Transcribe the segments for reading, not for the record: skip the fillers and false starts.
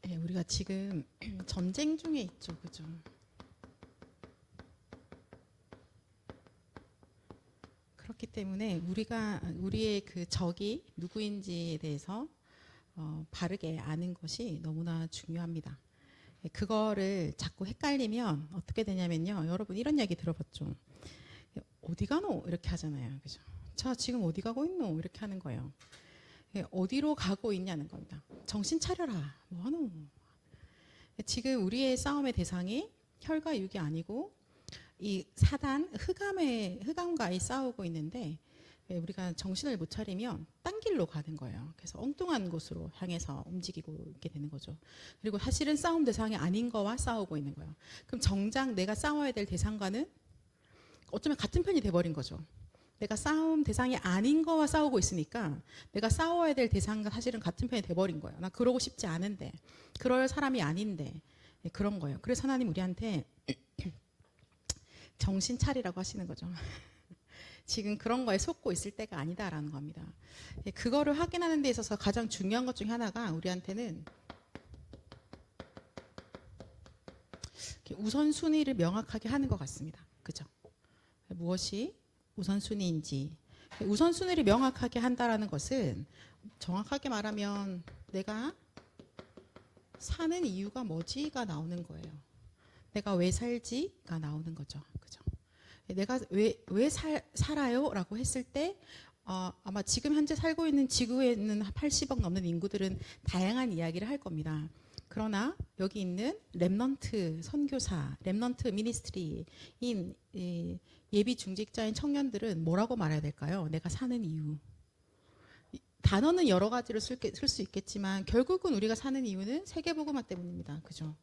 네, 우리가 지금 전쟁 중에 있죠, 그죠? 그렇기 때문에 우리의 그 적이 누구인지에 대해서 바르게 아는 것이 너무나 중요합니다. 그거를 자꾸 헷갈리면 어떻게 되냐면요, 여러분 이런 이야기 들어봤죠? 어디 가노? 이렇게 하잖아요, 그죠? 자, 지금 어디 가고 있노? 이렇게 하는 거예요. 어디로 가고 있냐는 겁니다. 정신 차려라. 뭐 하노? 지금 우리의 싸움의 대상이 혈과 육이 아니고 이 사단 흑암과의 싸우고 있는데 우리가 정신을 못 차리면 딴 길로 가는 거예요. 그래서 엉뚱한 곳으로 향해서 움직이고 있게 되는 거죠. 그리고 사실은 싸움 대상이 아닌 거와 싸우고 있는 거예요. 그럼 정작 내가 싸워야 될 대상과는 어쩌면 같은 편이 돼버린 거죠. 내가 싸움 대상이 아닌 거와 싸우고 있으니까 내가 싸워야 될 대상과 사실은 같은 편이 돼버린 거예요. 나 그러고 싶지 않은데, 그럴 사람이 아닌데, 그런 거예요. 그래서 하나님 우리한테 정신 차리라고 하시는 거죠. 지금 그런 거에 속고 있을 때가 아니다라는 겁니다. 그거를 확인하는 데 있어서 가장 중요한 것 중에 하나가 우리한테는 우선순위를 명확하게 하는 것 같습니다. 그죠? 무엇이 우선순위인지. 우선순위를 명확하게 한다라는 것은 정확하게 말하면 내가 사는 이유가 뭐지가 나오는 거예요. 내가 왜 살지가 나오는 거죠. 그죠? 내가 왜 살아요? 라고 했을 때 아마 지금 현재 살고 있는 지구에 있는 80억 넘는 인구들은 다양한 이야기를 할 겁니다. 그러나 여기 있는 렘넌트 선교사, 렘넌트 미니스트리인 예비 중직자인 청년들은 뭐라고 말해야 될까요? 내가 사는 이유. 단어는 여러 가지로 쓸 수 있겠지만 결국은 우리가 사는 이유는 세계복음화 때문입니다. 그죠?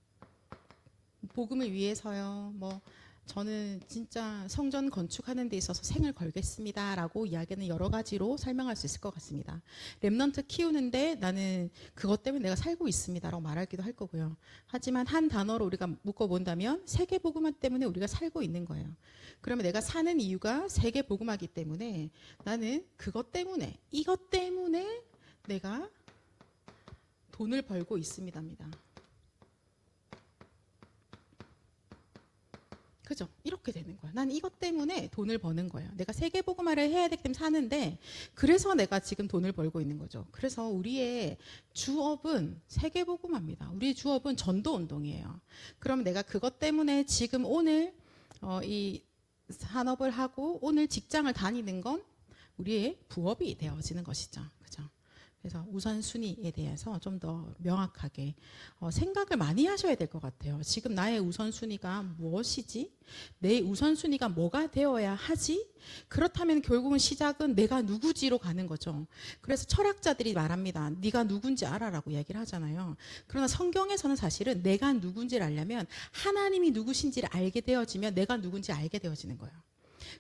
복음을 위해서요. 뭐 저는 진짜 성전 건축하는 데 있어서 생을 걸겠습니다라고 이야기는 여러 가지로 설명할 수 있을 것 같습니다. 렘넌트 키우는데 나는 그것 때문에 내가 살고 있습니다라고 말하기도 할 거고요. 하지만 한 단어로 우리가 묶어본다면 세계복음화 때문에 우리가 살고 있는 거예요. 그러면 내가 사는 이유가 세계복음화이기 때문에 나는 그것 때문에 이것 때문에 내가 돈을 벌고 있습니다입니다. 그죠? 이렇게 되는 거야. 난 이것 때문에 돈을 버는 거예요. 내가 세계복음화를 해야 되기 때문에 사는데 그래서 내가 지금 돈을 벌고 있는 거죠. 그래서 우리의 주업은 세계복음화입니다. 우리의 주업은 전도운동이에요. 그럼 내가 그것 때문에 지금 오늘 이 산업을 하고 오늘 직장을 다니는 건 우리의 부업이 되어지는 것이죠. 그죠? 그래서 우선순위에 대해서 좀 더 명확하게 생각을 많이 하셔야 될 것 같아요. 지금 나의 우선순위가 무엇이지? 내 우선순위가 뭐가 되어야 하지? 그렇다면 결국은 시작은 내가 누구지로 가는 거죠. 그래서 철학자들이 말합니다. 네가 누군지 알아라고 얘기를 하잖아요. 그러나 성경에서는 사실은 내가 누군지를 알려면 하나님이 누구신지를 알게 되어지면 내가 누군지 알게 되어지는 거예요.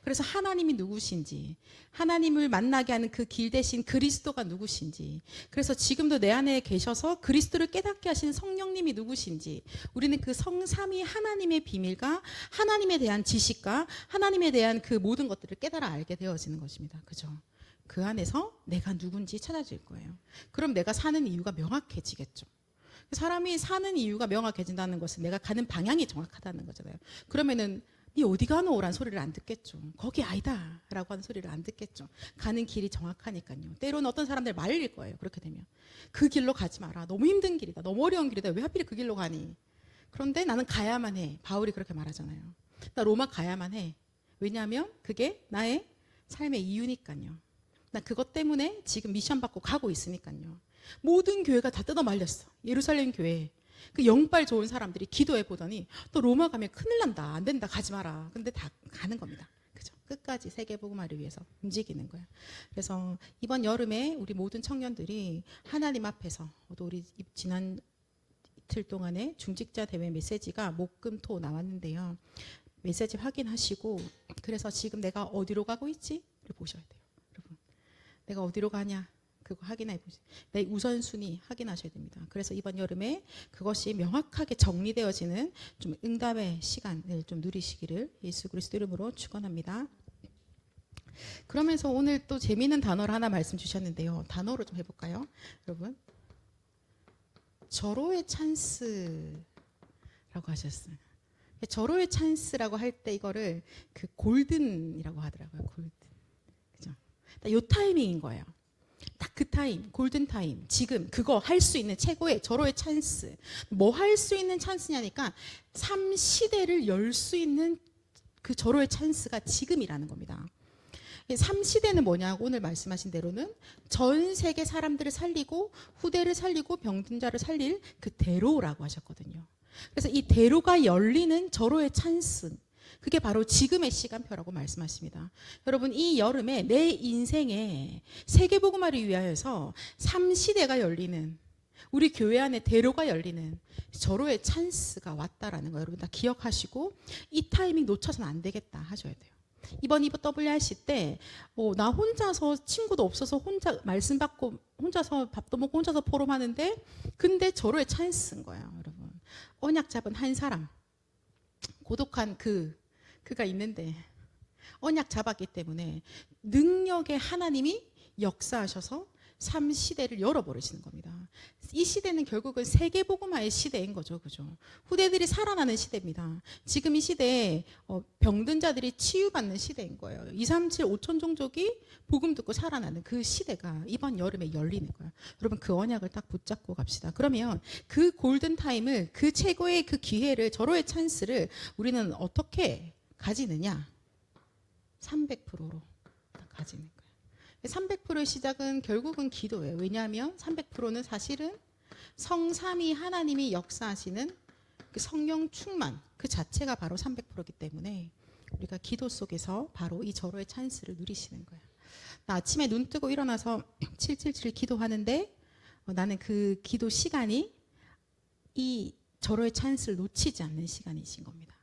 그래서 하나님이 누구신지, 하나님을 만나게 하는 그 길 대신 그리스도가 누구신지, 그래서 지금도 내 안에 계셔서 그리스도를 깨닫게 하시는 성령님이 누구신지, 우리는 그 성삼위 하나님의 비밀과 하나님에 대한 지식과 하나님에 대한 그 모든 것들을 깨달아 알게 되어지는 것입니다. 그죠? 그 안에서 내가 누군지 찾아질 거예요. 그럼 내가 사는 이유가 명확해지겠죠. 사람이 사는 이유가 명확해진다는 것은 내가 가는 방향이 정확하다는 거잖아요. 그러면은 네 어디 가노? 라는 소리를 안 듣겠죠. 거기 아니다 라고 하는 소리를 안 듣겠죠. 가는 길이 정확하니까요. 때로는 어떤 사람들 말릴 거예요. 그렇게 되면 그 길로 가지 마라. 너무 힘든 길이다. 너무 어려운 길이다. 왜 하필 그 길로 가니? 그런데 나는 가야만 해. 바울이 그렇게 말하잖아요. 나 로마 가야만 해. 왜냐하면 그게 나의 삶의 이유니까요. 나 그것 때문에 지금 미션 받고 가고 있으니까요. 모든 교회가 다 뜯어 말렸어. 예루살렘 교회. 그 영빨 좋은 사람들이 기도해 보더니 또 로마 가면 큰일 난다. 안 된다. 가지 마라. 근데 다 가는 겁니다. 그죠? 끝까지 세계복음화를 위해서 움직이는 거예요. 그래서 이번 여름에 우리 모든 청년들이 하나님 앞에서 또 우리 지난 이틀 동안에 중직자 대회 메시지가 목금토 나왔는데요. 메시지 확인하시고 그래서 지금 내가 어디로 가고 있지를 보셔야 돼요. 여러분. 내가 어디로 가냐? 그거 확인해 보세요. 내 우선순위 확인하셔야 됩니다. 그래서 이번 여름에 그것이 명확하게 정리되어지는 좀 응답의 시간을 좀 누리시기를 예수 그리스도 이름으로 축원합니다. 그러면서 오늘 또 재미있는 단어를 하나 말씀 주셨는데요. 단어로 좀 해볼까요? 여러분. 절호의 찬스라고 하셨어요. 절호의 찬스라고 할 때 이거를 그 골든이라고 하더라고요. 골든. 그죠? 요 타이밍인 거예요. 딱 그 타임, 골든 타임. 지금 그거 할 수 있는 최고의 절호의 찬스. 뭐 할 수 있는 찬스냐니까 삶 시대를 열 수 있는 그 절호의 찬스가 지금이라는 겁니다. 삶 시대는 뭐냐고 오늘 말씀하신 대로는 전 세계 사람들을 살리고 후대를 살리고 병든 자를 살릴 그 대로라고 하셨거든요. 그래서 이 대로가 열리는 절호의 찬스, 그게 바로 지금의 시간표라고 말씀하십니다. 여러분, 이 여름에 내 인생에 세계복음화를 위하여서 삶 시대가 열리는, 우리 교회 안에 대로가 열리는 절호의 찬스가 왔다라는 거 여러분 다 기억하시고 이 타이밍 놓쳐서는 안 되겠다 하셔야 돼요. 이번 WRC 때 나 혼자서 친구도 없어서 혼자 말씀 받고 혼자서 밥도 먹고 혼자서 포럼하는데 근데 절호의 찬스인 거예요. 여러분, 언약 잡은 한 사람, 고독한 그가 있는데 언약 잡았기 때문에 능력의 하나님이 역사하셔서 삶 시대를 열어버리시는 겁니다. 이 시대는 결국은 세계복음화의 시대인 거죠. 그죠? 후대들이 살아나는 시대입니다. 지금 이 시대에 병든 자들이 치유받는 시대인 거예요. 237, 5천 종족이 복음 듣고 살아나는 그 시대가 이번 여름에 열리는 거예요. 여러분, 그 언약을 딱 붙잡고 갑시다. 그러면 그 골든타임을, 그 최고의 그 기회를, 절호의 찬스를 우리는 어떻게 가지느냐? 300%로 가지는 거예요. 300%의 시작은 결국은 기도예요. 왜냐하면 300%는 사실은 성삼위 하나님이 역사하시는 그 성령 충만 그 자체가 바로 300%이기 때문에 우리가 기도 속에서 바로 이 절호의 찬스를 누리시는 거예요. 나 아침에 눈 뜨고 일어나서 777 기도하는데 나는 그 기도 시간이 이 절호의 찬스를 놓치지 않는 시간이신 겁니다.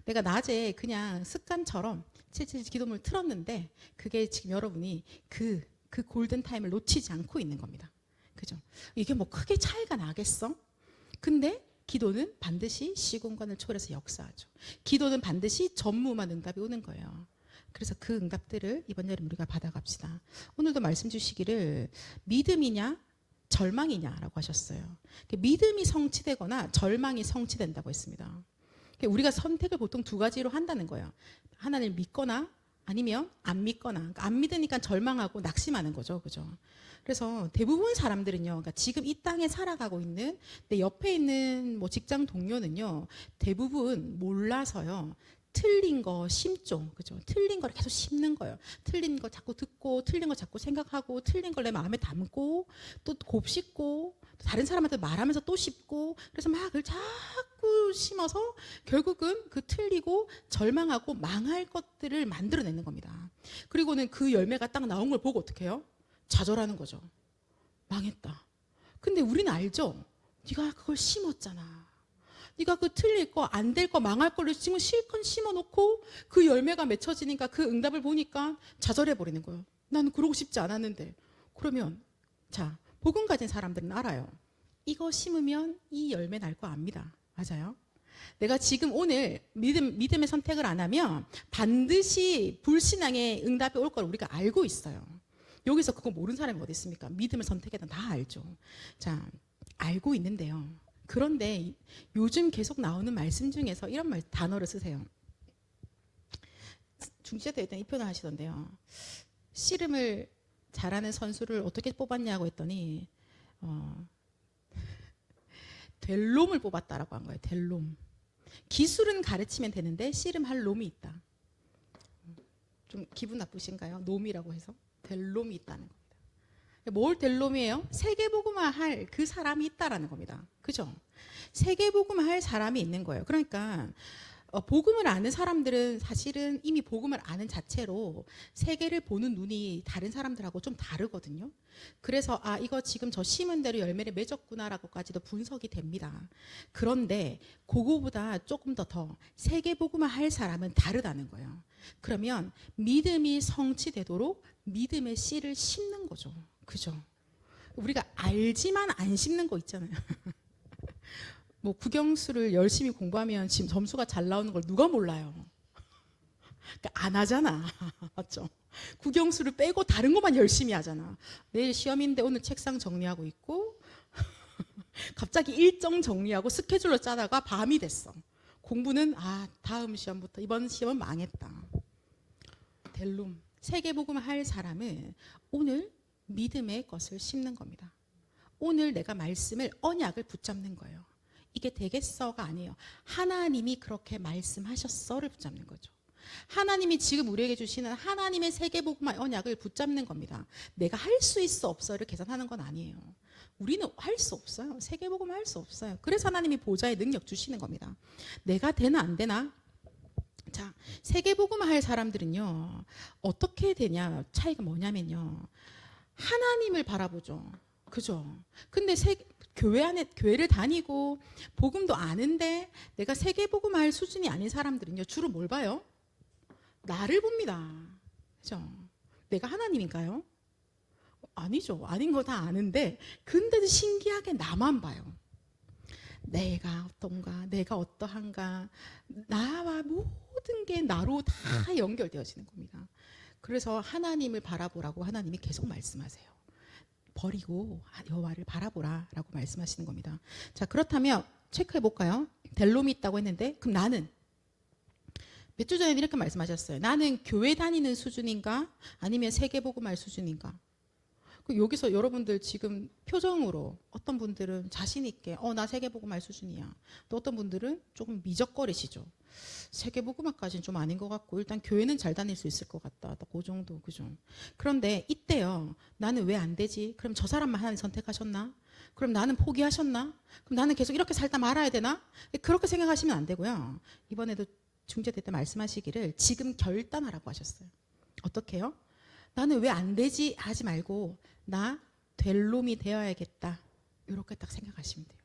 내가 낮에 그냥 습관처럼 777 기도문을 틀었는데 그게 지금 여러분이 그 골든타임을 놓치지 않고 있는 겁니다. 그죠? 이게 뭐 크게 차이가 나겠어? 근데 기도는 반드시 시공간을 초월해서 역사하죠. 기도는 반드시 전무후무한 응답이 오는 거예요. 그래서 그 응답들을 이번 여름 우리가 받아갑시다. 오늘도 말씀 주시기를 믿음이냐 절망이냐라고 하셨어요. 믿음이 성취되거나 절망이 성취된다고 했습니다. 우리가 선택을 보통 두 가지로 한다는 거예요. 하나님을 믿거나 아니면 안 믿거나. 그러니까 안 믿으니까 절망하고 낙심하는 거죠. 그죠? 그래서 대부분 사람들은요, 그러니까 지금 이 땅에 살아가고 있는 내 옆에 있는 뭐 직장 동료는요, 대부분 몰라서요, 틀린 거 심죠. 그죠? 틀린 거를 계속 심는 거예요. 틀린 거 자꾸 듣고, 틀린 거 자꾸 생각하고, 틀린 걸 내 마음에 담고, 또 곱씹고, 다른 사람한테 말하면서 또 씹고, 그래서 막 그걸 자꾸 심어서 결국은 그 틀리고 절망하고 망할 것들을 만들어내는 겁니다. 그리고는 그 열매가 딱 나온 걸 보고 어떻게 해요? 좌절하는 거죠. 망했다. 근데 우리는 알죠? 네가 그걸 심었잖아. 네가 그 틀릴 거, 안 될 거, 망할 거를 지금 실컷 심어놓고 그 열매가 맺혀지니까 그 응답을 보니까 좌절해버리는 거예요. 나는 그러고 싶지 않았는데. 그러면 자, 복음 가진 사람들은 알아요. 이거 심으면 이 열매 날 거 압니다. 맞아요? 내가 지금 오늘 믿음의 선택을 안 하면 반드시 불신앙의 응답이 올 걸 우리가 알고 있어요. 여기서 그거 모르는 사람이 어디 있습니까? 믿음을 선택해도 다 알죠. 자, 알고 있는데요. 그런데 요즘 계속 나오는 말씀 중에서 이런 단어를 쓰세요. 중시대 일단 이 표현을 하시던데요. 씨름을 잘하는 선수를 어떻게 뽑았냐고 했더니 될 놈을 뽑았다라고 한 거예요. 될 놈. 기술은 가르치면 되는데 씨름할 놈이 있다. 좀 기분 나쁘신가요? 놈이라고 해서 될 놈이 있다는 겁니다. 뭘 될 놈이에요? 세계복음화 할 그 사람이 있다라는 겁니다. 그죠? 세계복음화 할 사람이 있는 거예요. 그러니까 복음을 아는 사람들은 사실은 이미 복음을 아는 자체로 세계를 보는 눈이 다른 사람들하고 좀 다르거든요. 그래서 이거 지금 저 심은 대로 열매를 맺었구나라고까지도 분석이 됩니다. 그런데 그거보다 조금 더 세계복음화 할 사람은 다르다는 거예요. 그러면 믿음이 성취되도록 믿음의 씨를 심는 거죠. 그죠? 우리가 알지만 안 심는 거 있잖아요. 뭐 국영수를 열심히 공부하면 지금 점수가 잘 나오는 걸 누가 몰라요? 그러니까 안 하잖아. 맞죠? 국영수를 빼고 다른 것만 열심히 하잖아. 내일 시험인데 오늘 책상 정리하고 있고 갑자기 일정 정리하고 스케줄로 짜다가 밤이 됐어. 공부는 다음 시험부터 이번 시험은 망했다. 델룸. 세계복음 할 사람은 오늘 믿음의 것을 심는 겁니다. 오늘 내가 말씀을 언약을 붙잡는 거예요. 이게 되겠어가 아니에요. 하나님이 그렇게 말씀하셨어를 붙잡는 거죠. 하나님이 지금 우리에게 주시는 하나님의 세계복음의 언약을 붙잡는 겁니다. 내가 할 수 있어 없어를 계산하는 건 아니에요. 우리는 할 수 없어요. 세계복음 할 수 없어요. 그래서 하나님이 보좌의 능력 주시는 겁니다. 내가 되나 안 되나? 자, 세계복음 할 사람들은요, 어떻게 되냐? 차이가 뭐냐면요, 하나님을 바라보죠. 그죠? 근데 교회 안에, 교회를 다니고 복음도 아는데 내가 세계복음 할 수준이 아닌 사람들은요, 주로 뭘 봐요? 나를 봅니다. 그죠? 내가 하나님인가요? 아니죠. 아닌 거 다 아는데, 근데도 신기하게 나만 봐요. 내가 어떤가, 내가 어떠한가, 나와 모든 게 나로 다 연결되어지는 겁니다. 그래서 하나님을 바라보라고 하나님이 계속 말씀하세요. 버리고 여호와를 바라보라 라고 말씀하시는 겁니다. 자, 그렇다면 체크해 볼까요? 델롬이 있다고 했는데, 그럼 나는 몇 주 전에 이렇게 말씀하셨어요. 나는 교회 다니는 수준인가? 아니면 세계복음할 수준인가? 여기서 여러분들 지금 표정으로 어떤 분들은 자신 있게 나 세계복음할 수준이야. 또 어떤 분들은 조금 미적거리시죠. 세계복음화까지는 좀 아닌 것 같고 일단 교회는 잘 다닐 수 있을 것 같다. 딱 그 정도. 그죠? 그런데 이때요. 나는 왜 안 되지? 그럼 저 사람만 하나님 선택하셨나? 그럼 나는 포기하셨나? 그럼 나는 계속 이렇게 살다 말아야 되나? 그렇게 생각하시면 안 되고요. 이번에도 중재대 때 말씀하시기를 지금 결단하라고 하셨어요. 어떻게 해요? 나는 왜 안 되지? 하지 말고 나 될 놈이 되어야겠다. 이렇게 딱 생각하시면 돼요.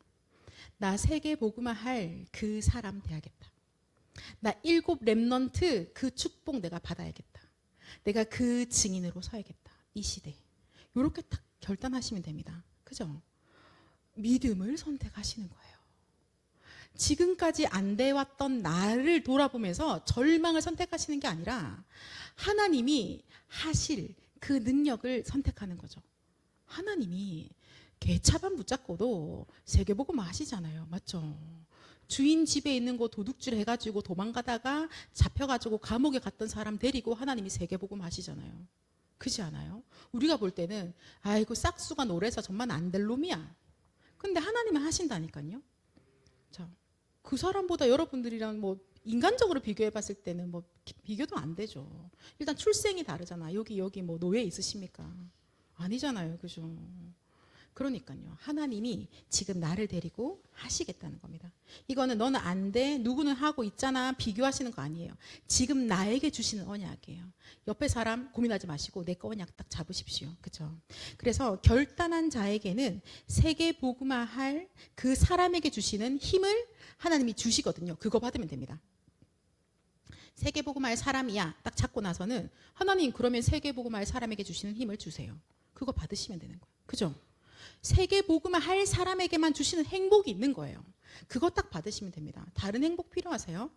나 세계 복음화 할 그 사람 돼야겠다. 나 7 렘넌트 그 축복 내가 받아야겠다. 내가 그 증인으로 서야겠다. 이 시대. 이렇게 딱 결단하시면 됩니다. 그죠? 믿음을 선택하시는 거예요. 지금까지 안 돼왔던 나를 돌아보면서 절망을 선택하시는 게 아니라 하나님이 하실 그 능력을 선택하는 거죠. 하나님이 개차반 붙잡고도 세계복음 하시잖아요. 맞죠? 주인 집에 있는 거 도둑질 해가지고 도망가다가 잡혀가지고 감옥에 갔던 사람 데리고 하나님이 세계복음 하시잖아요. 그렇지 않아요? 우리가 볼 때는 아이고 싹수가 노래서 정말 안 될 놈이야. 근데 하나님은 하신다니까요. 자, 그 사람보다 여러분들이랑 뭐 인간적으로 비교해 봤을 때는 뭐 비교도 안 되죠. 일단 출생이 다르잖아. 여기 뭐 노예 있으십니까? 아니잖아요. 그죠? 그러니까요. 하나님이 지금 나를 데리고 하시겠다는 겁니다. 이거는 너는 안 돼, 누구는 하고 있잖아 비교하시는 거 아니에요. 지금 나에게 주시는 언약이에요. 옆에 사람 고민하지 마시고 내 거 언약 딱 잡으십시오. 그죠? 그래서 결단한 자에게는 세계 복음화할 그 사람에게 주시는 힘을 하나님이 주시거든요. 그거 받으면 됩니다. 세계복음할 사람이야 딱 잡고 나서는 하나님 그러면 세계복음할 사람에게 주시는 힘을 주세요. 그거 받으시면 되는 거예요. 그죠? 세계복음할 사람에게만 주시는 행복이 있는 거예요. 그거 딱 받으시면 됩니다. 다른 행복 필요하세요?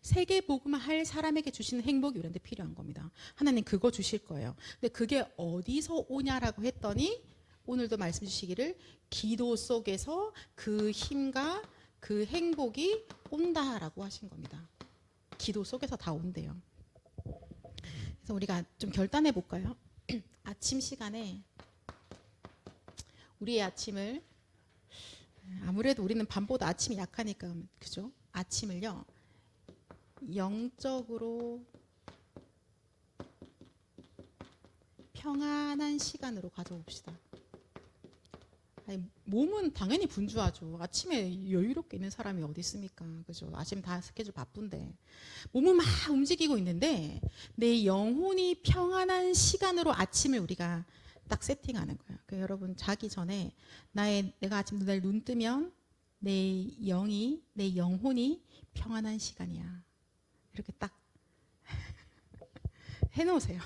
세계복음할 사람에게 주시는 행복이 우리한테 필요한 겁니다. 하나님 그거 주실 거예요. 근데 그게 어디서 오냐라고 했더니 오늘도 말씀 주시기를 기도 속에서 그 힘과 그 행복이 온다라고 하신 겁니다. 기도 속에서 다 온대요. 그래서 우리가 좀 결단해 볼까요? 아침 시간에 우리의 아침을 아무래도 우리는 밤보다 아침이 약하니까 그죠? 아침을요 영적으로 평안한 시간으로 가져봅시다. 아니, 몸은 당연히 분주하죠. 아침에 여유롭게 있는 사람이 어디 있습니까? 그죠? 아침 다 스케줄 바쁜데 몸은 막 움직이고 있는데 내 영혼이 평안한 시간으로 아침을 우리가 딱 세팅하는 거예요. 그러니까 여러분 자기 전에 내가 아침 눈 뜨면 내 영이 내 영혼이 평안한 시간이야. 이렇게 딱 해놓으세요.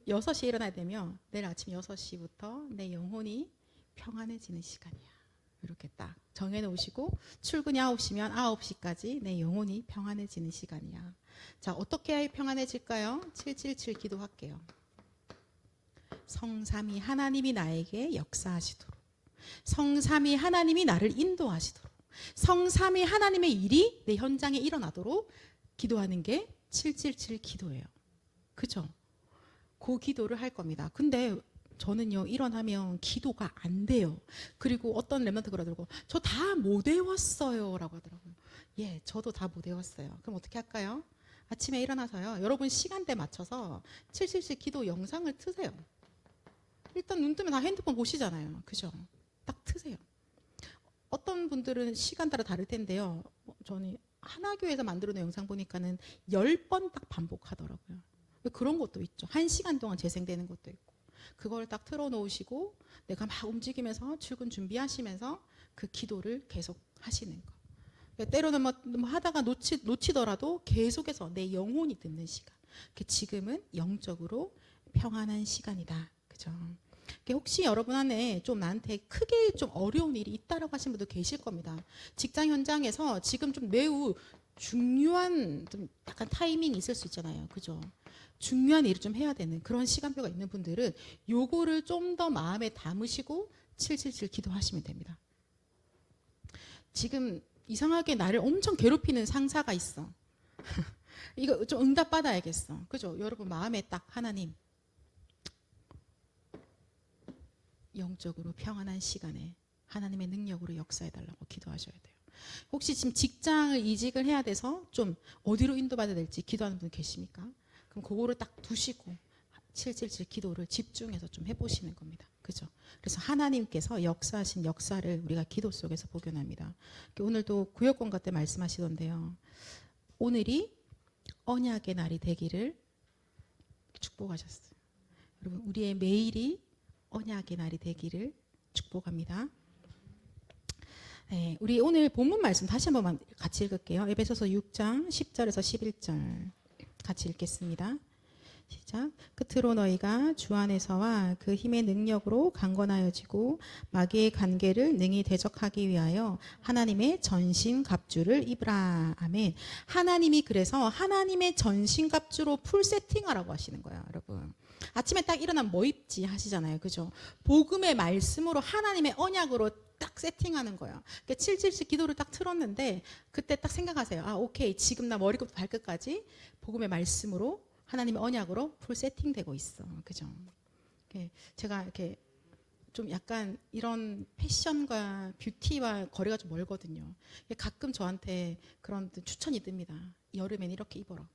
6시에 일어나야 되면 내일 아침 6시부터 내 영혼이 평안해지는 시간이야. 이렇게 딱 정해놓으시고 출근이 9시면 9시까지 내 영혼이 평안해지는 시간이야. 자, 어떻게 해야 평안해질까요? 777 기도할게요. 성삼위 하나님이 나에게 역사하시도록 성삼위 하나님이 나를 인도하시도록, 성삼위 하나님의 일이 내 현장에 일어나도록 기도하는 게 777 기도예요. 그죠? 그 기도를 할 겁니다. 근데 저는요, 일어나면 기도가 안 돼요. 그리고 어떤 랩런트 그러더라고, 저 다 못 외웠어요 라고 하더라고요. 예, 저도 다 못 외웠어요. 그럼 어떻게 할까요? 아침에 일어나서요, 여러분 시간대 맞춰서 777 기도 영상을 트세요. 일단 눈 뜨면 다 핸드폰 보시잖아요. 그죠? 딱 트세요. 어떤 분들은 시간 따라 다를 텐데요, 저는 하나교에서 만들어 놓은 영상 보니까는 10번 딱 반복하더라고요. 그런 것도 있죠. 1시간 동안 재생되는 것도 있고. 그걸 딱 틀어놓으시고 내가 막 움직이면서 출근 준비하시면서 그 기도를 계속 하시는 거. 때로는 뭐 하다가 놓치더라도 계속해서 내 영혼이 듣는 시간. 지금은 영적으로 평안한 시간이다. 그죠? 혹시 여러분 안에 좀 나한테 크게 좀 어려운 일이 있다라고 하신 분도 계실 겁니다. 직장 현장에서 지금 좀 매우 중요한 좀 약간 타이밍이 있을 수 있잖아요. 그죠? 중요한 일을 좀 해야 되는 그런 시간표가 있는 분들은 요거를 좀 더 마음에 담으시고 777 기도하시면 됩니다. 지금 이상하게 나를 엄청 괴롭히는 상사가 있어. 이거 좀 응답 받아야겠어. 그죠? 여러분 마음에 딱 하나님, 영적으로 평안한 시간에 하나님의 능력으로 역사해달라고 기도하셔야 돼요. 혹시 지금 직장을 이직을 해야 돼서 좀 어디로 인도받아야 될지 기도하는 분 계십니까? 그럼 그거를 딱 두시고 777 기도를 집중해서 좀 해보시는 겁니다. 그죠? 그래서 하나님께서 역사하신 역사를 우리가 기도 속에서 복용합니다. 오늘도 구역권가 때 말씀하시던데요, 오늘이 언약의 날이 되기를 축복하셨어요. 여러분, 우리의 매일이 언약의 날이 되기를 축복합니다. 네, 우리 오늘 본문 말씀 다시 한 번만 같이 읽을게요. 에베소서 6장 10절에서 11절 같이 읽겠습니다. 시작. 끝으로 너희가 주 안에서와 그 힘의 능력으로 강건하여지고 마귀의 관계를 능히 대적하기 위하여 하나님의 전신갑주를 입으라. 아멘. 하나님이 그래서 하나님의 전신갑주로 풀 세팅하라고 하시는 거예요. 여러분, 아침에 딱 일어나면 뭐 입지 하시잖아요. 그죠? 복음의 말씀으로 하나님의 언약으로 딱 세팅하는 거예요. 777 기도를 딱 틀었는데 그때 딱 생각하세요. 아, 오케이, 지금 나 머리부터 발끝까지 복음의 말씀으로 하나님의 언약으로 풀 세팅되고 있어. 그죠? 제가 이렇게 좀 약간 이런 패션과 뷰티와 거리가 좀 멀거든요. 가끔 저한테 그런 추천이 뜹니다. 여름엔 이렇게 입어라고.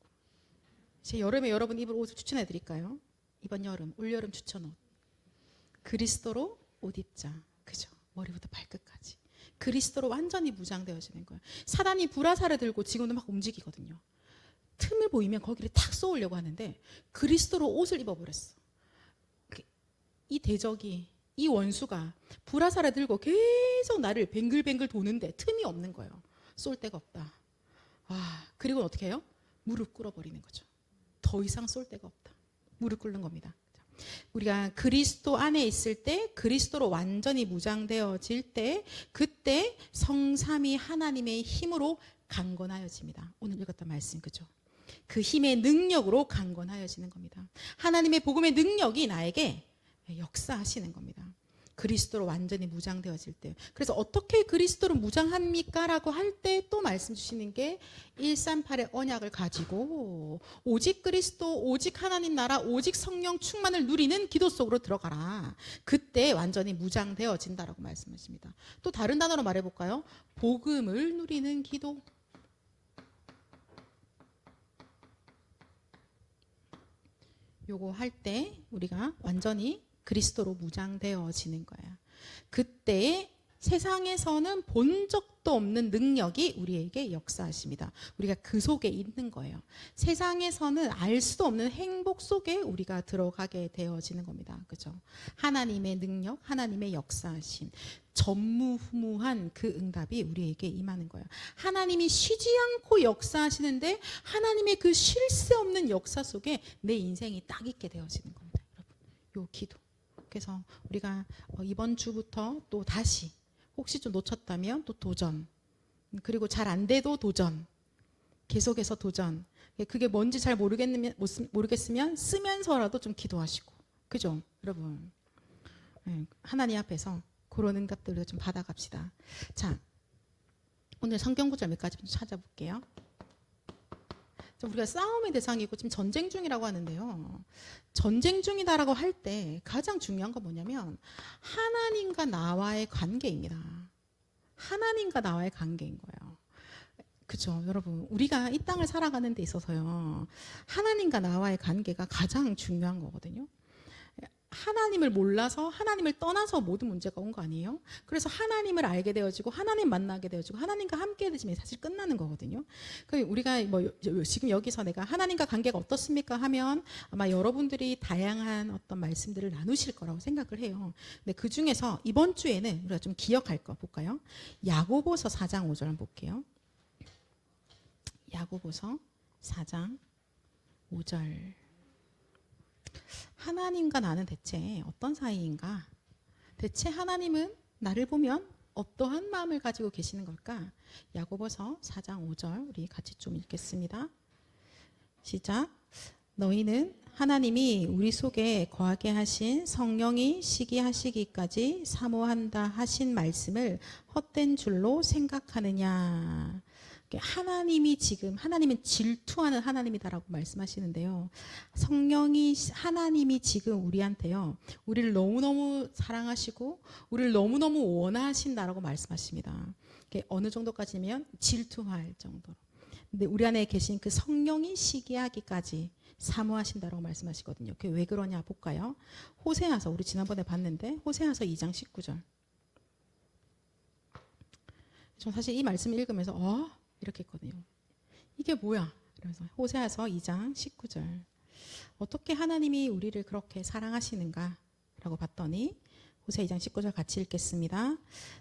제 여름에 여러분 입을 옷을 추천해 드릴까요? 이번 여름, 올여름 추천 옷. 그리스도로 옷 입자. 그죠? 머리부터 발끝까지. 그리스도로 완전히 무장되어지는 거예요. 사단이 불화살을 들고 지금도 막 움직이거든요. 틈을 보이면 거기를 탁 쏘으려고 하는데 그리스도로 옷을 입어버렸어. 이 대적이, 이 원수가 불화살을 들고 계속 나를 뱅글뱅글 도는데 틈이 없는 거예요. 쏠 데가 없다. 아, 그리고 어떻게 해요? 무릎 꿇어버리는 거죠. 더 이상 쏠 데가 없다. 무릎 꿇는 겁니다. 우리가 그리스도 안에 있을 때, 그리스도로 완전히 무장되어질 때, 그때 성삼위 하나님의 힘으로 강건하여집니다. 오늘 읽었던 말씀, 그죠? 그 힘의 능력으로 강건하여지는 겁니다. 하나님의 복음의 능력이 나에게 역사하시는 겁니다. 그리스도로 완전히 무장되어질 때. 그래서 어떻게 그리스도로 무장합니까? 라고 할 때 또 말씀 주시는 게 138의 언약을 가지고 오직 그리스도, 오직 하나님 나라, 오직 성령 충만을 누리는 기도 속으로 들어가라. 그때 완전히 무장되어진다라고 말씀하십니다. 또 다른 단어로 말해볼까요? 복음을 누리는 기도. 요거 할 때 우리가 완전히 그리스도로 무장되어지는 거야. 그때 세상에서는 본 적도 없는 능력이 우리에게 역사하십니다. 우리가 그 속에 있는 거예요. 세상에서는 알 수도 없는 행복 속에 우리가 들어가게 되어지는 겁니다. 그죠? 하나님의 능력, 하나님의 역사하심, 전무후무한 그 응답이 우리에게 임하는 거예요. 하나님이 쉬지 않고 역사하시는데 하나님의 그 쉴 새 없는 역사 속에 내 인생이 딱 있게 되어지는 겁니다. 여러분, 요 기도. 그래서 우리가 이번 주부터 또 다시 혹시 좀 놓쳤다면 또 도전, 그리고 잘 안 돼도 도전, 계속해서 도전. 그게 뭔지 잘 모르겠으면 쓰면서라도 좀 기도하시고, 그죠? 여러분, 하나님 앞에서 그런 것들을 좀 받아갑시다. 자, 오늘 성경 구절 몇 가지 좀 찾아볼게요. 우리가 싸움의 대상이고 지금 전쟁 중이라고 하는데요. 전쟁 중이다라고 할 때 가장 중요한 건 뭐냐면 하나님과 나와의 관계입니다. 하나님과 나와의 관계인 거예요. 그죠, 여러분. 우리가 이 땅을 살아가는 데 있어서요, 하나님과 나와의 관계가 가장 중요한 거거든요. 하나님을 몰라서, 하나님을 떠나서 모든 문제가 온 거 아니에요? 그래서 하나님을 알게 되어지고 하나님 만나게 되어지고 하나님과 함께 되지면 사실 끝나는 거거든요. 우리가 지금 여기서 내가 하나님과 관계가 어떻습니까 하면 아마 여러분들이 다양한 어떤 말씀들을 나누실 거라고 생각을 해요. 근데 그 중에서 이번 주에는 우리가 좀 기억할 거 볼까요? 야고보서 4장 5절 한번 볼게요. 야고보서 4장 5절. 하나님과 나는 대체 어떤 사이인가? 대체 하나님은 나를 보면 어떠한 마음을 가지고 계시는 걸까? 야고보서 4장 5절 우리 같이 좀 읽겠습니다. 시작. 너희는 하나님이 우리 속에 거하게 하신 성령이 시기하시기까지 사모한다 하신 말씀을 헛된 줄로 생각하느냐? 하나님이 지금, 하나님은 질투하는 하나님이다라고 말씀하시는데요. 하나님이 지금 우리한테요, 우리를 너무너무 사랑하시고 우리를 너무너무 원하신다라고 말씀하십니다. 어느 정도까지면 질투할 정도로. 근데 우리 안에 계신 그 성령이 시기하기까지 사모하신다라고 말씀하시거든요. 그게 왜 그러냐 볼까요? 호세아서, 우리 지난번에 봤는데 호세아서 2장 19절. 저 사실 이 말씀을 읽으면서 이렇게 했거든요. 이게 뭐야? 그래서 호세아서 2장 19절. 어떻게 하나님이 우리를 그렇게 사랑하시는가? 라고 봤더니 호세 2장 19절 같이 읽겠습니다.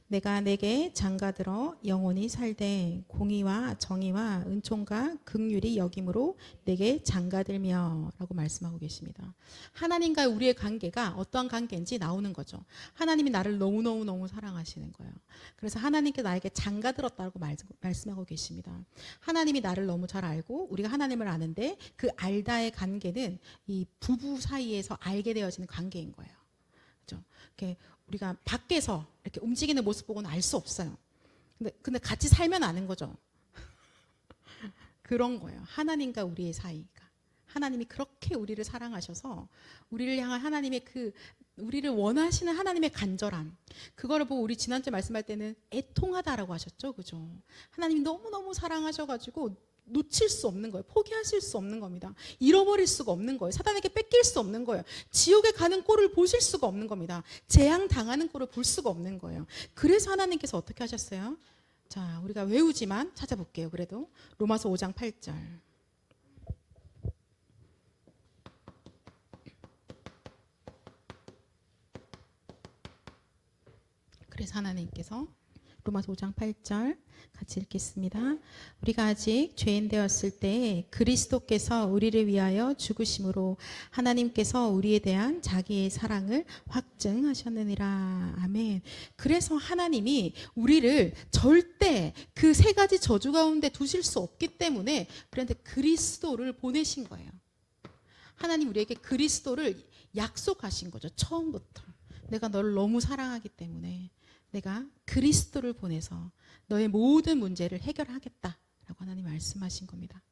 내가 내게 장가들어 영원히 살되 공의와 정의와 은총과 긍휼이 여김으로 내게 장가들며 라고 말씀하고 계십니다. 하나님과 우리의 관계가 어떠한 관계인지 나오는 거죠. 하나님이 나를 너무너무 사랑하시는 거예요. 그래서 하나님께 나에게 장가들었다고 말씀하고 계십니다. 하나님이 나를 너무 잘 알고 우리가 하나님을 아는데 그 알다의 관계는 이 부부 사이에서 알게 되어지는 관계인 거예요. 그렇죠? 이렇게 우리가 밖에서 이렇게 움직이는 모습 보고는 알 수 없어요. 근데 같이 살면 아는 거죠. 그런 거예요. 하나님과 우리의 사이가. 하나님이 그렇게 우리를 사랑하셔서 우리를 향한 하나님의 우리를 원하시는 하나님의 간절함, 그거를 보고 우리 지난주에 말씀할 때는 애통하다라고 하셨죠. 그죠? 하나님이 너무너무 사랑하셔가지고 놓칠 수 없는 거예요. 포기하실 수 없는 겁니다. 잃어버릴 수가 없는 거예요. 사단에게 뺏길 수 없는 거예요. 지옥에 가는 꼴을 보실 수가 없는 겁니다. 재앙 당하는 꼴을 볼 수가 없는 거예요. 그래서 하나님께서 어떻게 하셨어요? 자, 우리가 외우지만 찾아볼게요. 그래도 로마서 5장 8절. 그래서 하나님께서 로마서 5장 8절 같이 읽겠습니다. 우리가 아직 죄인 되었을 때 그리스도께서 우리를 위하여 죽으심으로 하나님께서 우리에 대한 자기의 사랑을 확증하셨느니라. 아멘. 그래서 하나님이 우리를 절대 그 세 가지 저주 가운데 두실 수 없기 때문에 우리한테 그리스도를 보내신 거예요. 하나님 우리에게 그리스도를 약속하신 거죠. 처음부터. 내가 너를 너무 사랑하기 때문에 내가 그리스도를 보내서 너의 모든 문제를 해결하겠다라고 하나님 말씀하신 겁니다.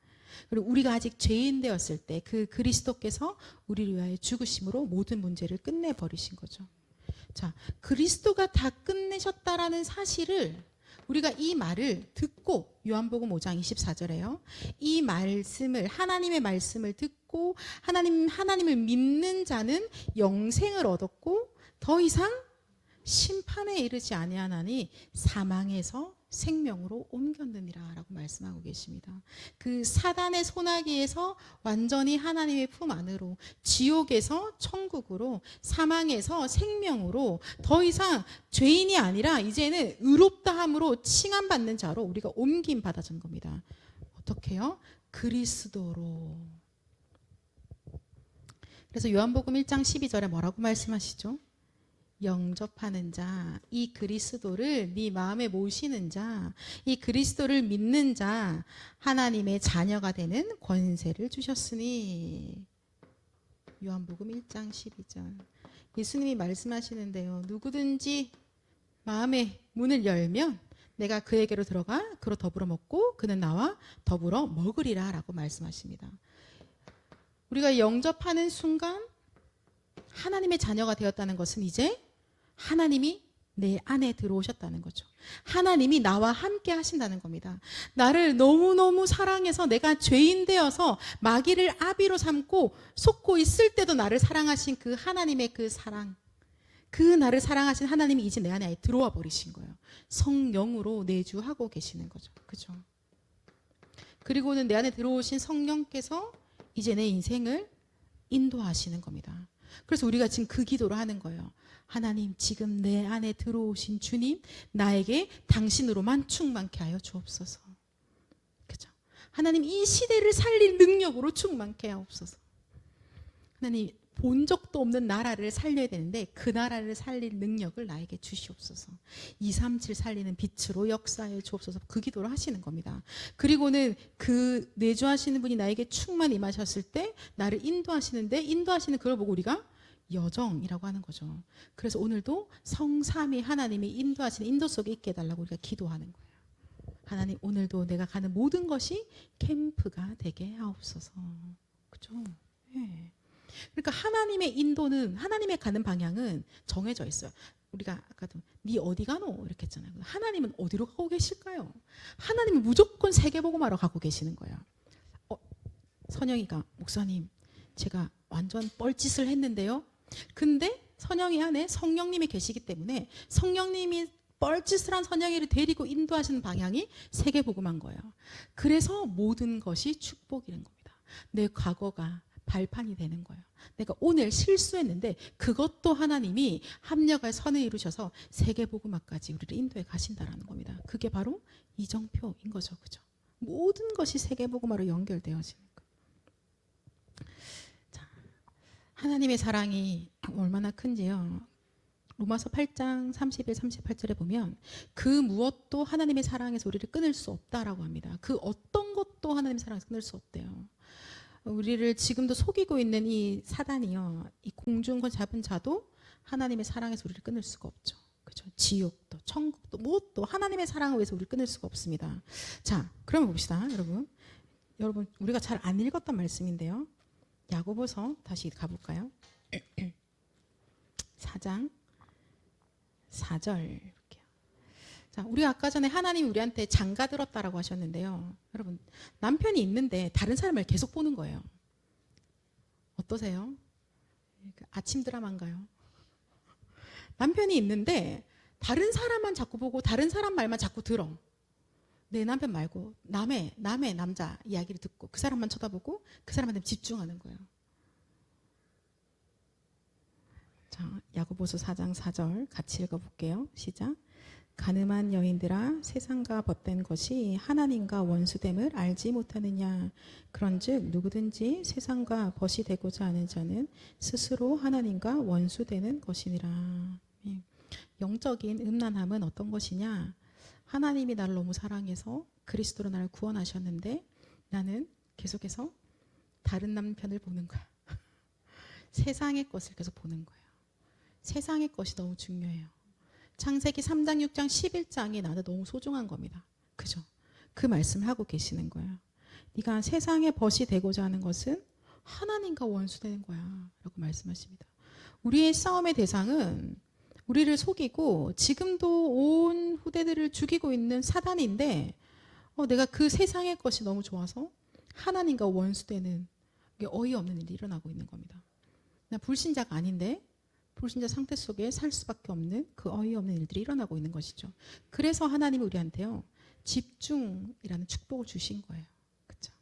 그리고 우리가 아직 죄인 되었을 때 그 그리스도께서 우리를 위하여 죽으심으로 모든 문제를 끝내버리신 거죠. 자, 그리스도가 다 끝내셨다라는 사실을 우리가 이 말을 듣고 요한복음 5장 24절에요. 이 말씀을, 하나님의 말씀을 듣고 하나님을 믿는 자는 영생을 얻었고 더 이상 심판에 이르지 아니하나니 사망에서 생명으로 옮겼느니라 라고 말씀하고 계십니다. 그 사단의 소나기에서 완전히 하나님의 품 안으로, 지옥에서 천국으로, 사망에서 생명으로, 더 이상 죄인이 아니라 이제는 의롭다함으로 칭함받는 자로 우리가 옮김 받아진 겁니다. 어떻게요? 그리스도로. 그래서 요한복음 1장 12절에 뭐라고 말씀하시죠? 영접하는 자, 이 그리스도를 네 마음에 모시는 자, 이 그리스도를 믿는 자, 하나님의 자녀가 되는 권세를 주셨으니. 요한복음 1장 12절. 예수님이 말씀하시는데요. 누구든지 마음의 문을 열면 내가 그에게로 들어가 그로 더불어 먹고 그는 나와 더불어 먹으리라 라고 말씀하십니다. 우리가 영접하는 순간 하나님의 자녀가 되었다는 것은 이제 하나님이 내 안에 들어오셨다는 거죠. 하나님이 나와 함께 하신다는 겁니다. 나를 너무너무 사랑해서 내가 죄인 되어서 마귀를 아비로 삼고 속고 있을 때도 나를 사랑하신 그 하나님의 그 사랑, 그 나를 사랑하신 하나님이 이제 내 안에 들어와 버리신 거예요. 성령으로 내주하고 계시는 거죠. 그죠? 그리고는 내 안에 들어오신 성령께서 이제 내 인생을 인도하시는 겁니다. 그래서 우리가 지금 그 기도를 하는 거예요. 하나님, 지금 내 안에 들어오신 주님, 나에게 당신으로만 충만케 하여 주옵소서. 그죠? 하나님, 이 시대를 살릴 능력으로 충만케 하옵소서. 하나님, 본 적도 없는 나라를 살려야 되는데 그 나라를 살릴 능력을 나에게 주시옵소서. 237 살리는 빛으로 역사해 주옵소서. 그 기도를 하시는 겁니다. 그리고는 그 내주하시는 분이 나에게 충만히 임하셨을 때 나를 인도하시는데, 인도하시는 그걸 보고 우리가 여정이라고 하는 거죠. 그래서 오늘도 성삼위 하나님이 인도하시는 인도 속에 있게 해달라고 우리가 기도하는 거예요. 하나님, 오늘도 내가 가는 모든 것이 캠프가 되게 하옵소서. 그죠? 네. 그러니까 하나님의 인도는, 하나님의 가는 방향은 정해져 있어요. 우리가 아까도 네 어디 가노 이렇게 했잖아요. 하나님은 어디로 가고 계실까요? 하나님은 무조건 세계복음하러 가고 계시는 거예요. 선영이가, 목사님, 제가 완전 뻘짓을 했는데요. 근데 선영이 안에 성령님이 계시기 때문에 성령님이 뻘짓을 한 선영이를 데리고 인도하시는 방향이 세계복음한 거예요. 그래서 모든 것이 축복이는 겁니다. 내 과거가 발판이 되는 거예요. 내가 오늘 실수했는데 그것도 하나님이 합력할 선을 이루셔서 세계복음화까지 우리를 인도해 가신다라는 겁니다. 그게 바로 이정표인 거죠. 그죠? 모든 것이 세계복음화로 연결되어지는 거예요. 자, 하나님의 사랑이 얼마나 큰지요. 로마서 8장 31, 38절에 보면 그 무엇도 하나님의 사랑에서 우리를 끊을 수 없다라고 합니다. 그 어떤 것도 하나님의 사랑에서 끊을 수 없대요. 우리를 지금도 속이고 있는 이 사단이요, 이 공중권 잡은 자도 하나님의 사랑에서 우리를 끊을 수가 없죠. 그죠? 지옥도 천국도 무엇도 하나님의 사랑을 위해서 우리를 끊을 수가 없습니다. 자, 그럼 봅시다, 여러분. 여러분, 우리가 잘 안 읽었던 말씀인데요. 야고보서 다시 가볼까요? 4장 4절. 자, 우리가 아까 전에 하나님이 우리한테 장가 들었다라고 하셨는데요. 여러분, 남편이 있는데 다른 사람을 계속 보는 거예요. 어떠세요? 아침 드라마인가요? 남편이 있는데 다른 사람만 자꾸 보고 다른 사람 말만 자꾸 들어. 내 남편 말고 남의 남자 이야기를 듣고 그 사람만 쳐다보고 그 사람한테 집중하는 거예요. 자, 야고보서 4장 4절 같이 읽어볼게요. 시작. 가늠한 여인들아, 세상과 벗된 것이 하나님과 원수됨을 알지 못하느냐. 그런즉 누구든지 세상과 벗이 되고자 하는 자는 스스로 하나님과 원수되는 것이니라. 영적인 음란함은 어떤 것이냐? 하나님이 나를 너무 사랑해서 그리스도로 나를 구원하셨는데 나는 계속해서 다른 남편을 보는 거야. 세상의 것을 계속 보는 거예요. 세상의 것이 너무 중요해요. 창세기 3장, 6장, 11장이 나한테 너무 소중한 겁니다. 그죠? 그 말씀을 하고 계시는 거예요. 네가 세상의 벗이 되고자 하는 것은 하나님과 원수되는 거야 라고 말씀하십니다. 우리의 싸움의 대상은 우리를 속이고 지금도 온 후대들을 죽이고 있는 사단인데 내가 그 세상의 것이 너무 좋아서 하나님과 원수되는 게 어이없는 일이 일어나고 있는 겁니다. 나 불신자가 아닌데 불신자 상태 속에 살 수밖에 없는 그 어이없는 일들이 일어나고 있는 것이죠. 그래서 하나님이 우리한테요, 집중이라는 축복을 주신 거예요. 그렇죠?